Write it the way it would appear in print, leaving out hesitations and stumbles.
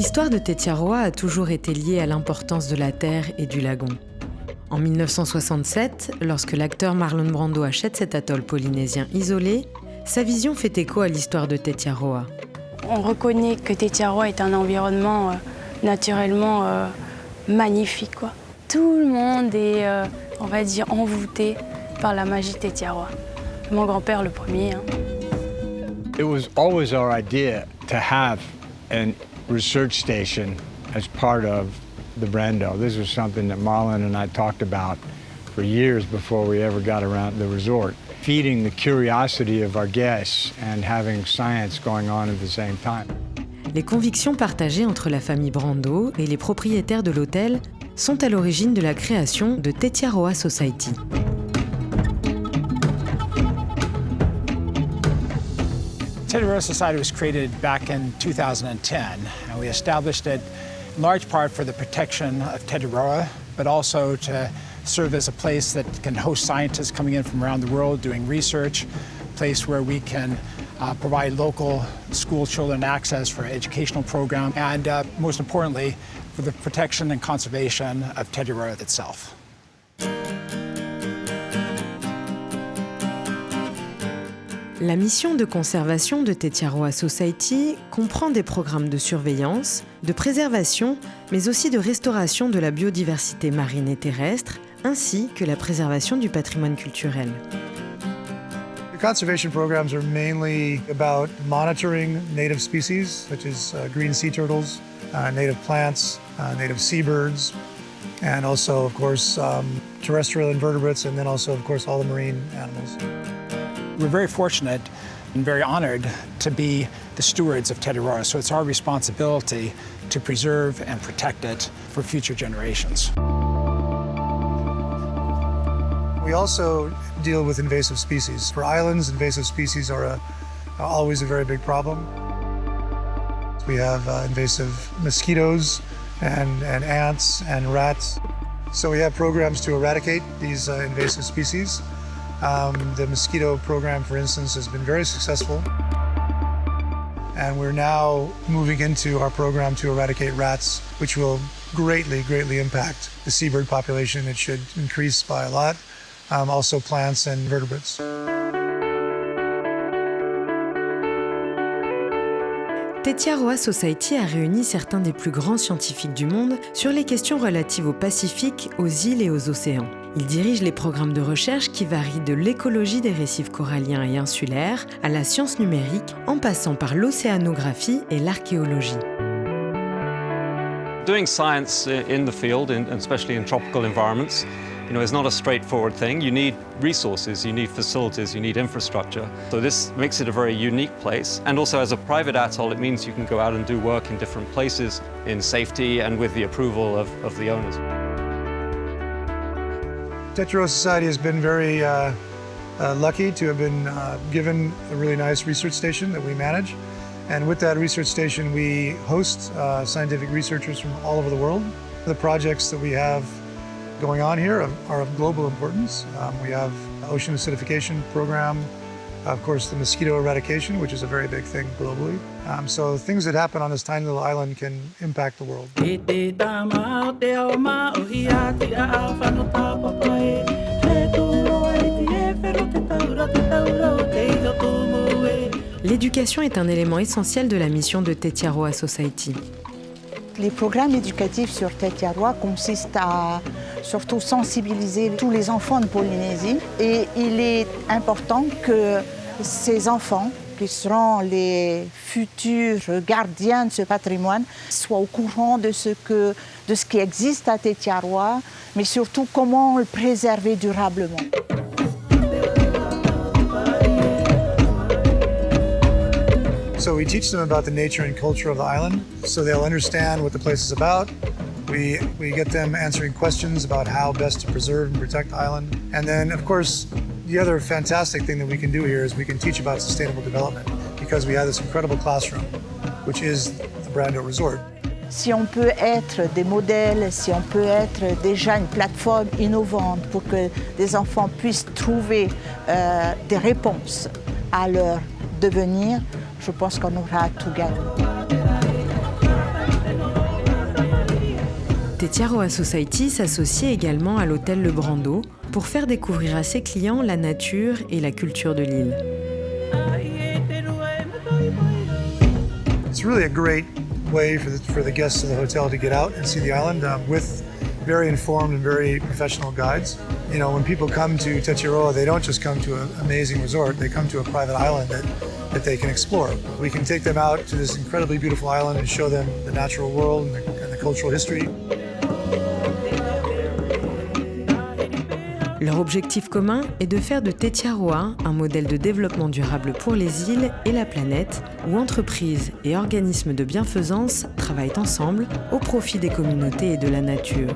L'histoire de Tetiaroa a toujours été liée à l'importance de la terre et du lagon. En 1967, lorsque l'acteur Marlon Brando achète cet atoll polynésien isolé, sa vision fait écho à l'histoire de Tetiaroa. On reconnaît que Tetiaroa est un environnement naturellement magnifique, quoi. Tout le monde est, on va dire, envoûté par la magie de Tetiaroa. Mon grand-père le premier. It was always our idea to have a research station as part of the Brando. This was something that Marlon and I talked about for years before we ever got around to the resort. Feeding the curiosity of our guests and having science going on at the same time. Les convictions partagées entre la famille Brando et les propriétaires de l'hôtel sont à l'origine de la création de Tetiaroa Society. Tetiaroa Society was created back in 2010, and we established it in large part for the protection of Tetiaroa, but also to serve as a place that can host scientists coming in from around the world doing research, a place where we can provide local school children access for an educational program, and most importantly, for the protection and conservation of Tetiaroa itself. La mission de conservation de Tetiaroa Society comprend des programmes de surveillance, de préservation, mais aussi de restauration de la biodiversité marine et terrestre, ainsi que la préservation du patrimoine culturel. The conservation programs are mainly about monitoring native species, such as green sea turtles, native plants, native seabirds, and also, of course, terrestrial invertebrates, and then also, of course, all the marine animals. We're very fortunate and very honored to be the stewards of Tetiaroa, so it's our responsibility to preserve and protect it for future generations. We also deal with invasive species. For islands, invasive species are always a very big problem. We have invasive mosquitoes and ants and rats. So we have programs to eradicate these invasive species. The mosquito program, for instance, has been very successful. And we're now moving into our program to eradicate rats, which will greatly impact the seabird population. It should increase by a lot. Also plants and vertebrates. Tetiaroa Society a réuni certains des plus grands scientifiques du monde sur les questions relatives au Pacifique, aux îles et aux océans. Il dirige les programmes de recherche qui varient de l'écologie des récifs coralliens et insulaires à la science numérique, en passant par l'océanographie et l'archéologie. Doing science in the field, especially in tropical environments, is not a straightforward thing. You need resources, you need facilities, you need infrastructure. So this makes it a very unique place. And also as a private atoll, it means you can go out and do work in different places in safety and with the approval of the owners. Tetiaroa Society has been very lucky to have been given a really nice research station that we manage. And with that research station, we host scientific researchers from all over the world. The projects that we have going on here are of global importance. We have ocean acidification program, of course the mosquito eradication, which is a very big thing globally. So things that happen on this tiny little island can impact the world. L'éducation est un élément essentiel de la mission de Tetiaroa Society. Les programmes éducatifs sur Tetiaroa consistent à surtout sensibiliser tous les enfants de Polynésie. Et il est important que ces enfants, qui seront les futurs gardiens de ce patrimoine, soient au courant de ce qui existe à Tetiaroa, mais surtout comment le préserver durablement. So we teach them about the nature and culture of the island, so they'll understand what the place is about. We get them answering questions about how best to preserve and protect the island. And then, of course, the other fantastic thing that we can do here is we can teach about sustainable development because we have this incredible classroom, which is the Brando Resort. Si on peut être des modèles, si on peut être déjà une plateforme innovante pour que les enfants puissent trouver des réponses à leur devenir, je pense qu'on aura tout gagné. Tetiaroa Society s'associe également à l'hôtel Le Brando pour faire découvrir à ses clients la nature et la culture de l'île. It's really a great way for the guests of the hotel to get out and see the island with very informed and very professional guides. You know, when people come to Tetiaroa, they don't just come to an amazing resort, they come to a private island that they can explore. We can take them out to this incredibly beautiful island and show them the natural world and the cultural history. Leur objectif commun est de faire de Tetiaroa un modèle de développement durable pour les îles et la planète, où entreprises et organismes de bienfaisance travaillent ensemble au profit des communautés et de la nature.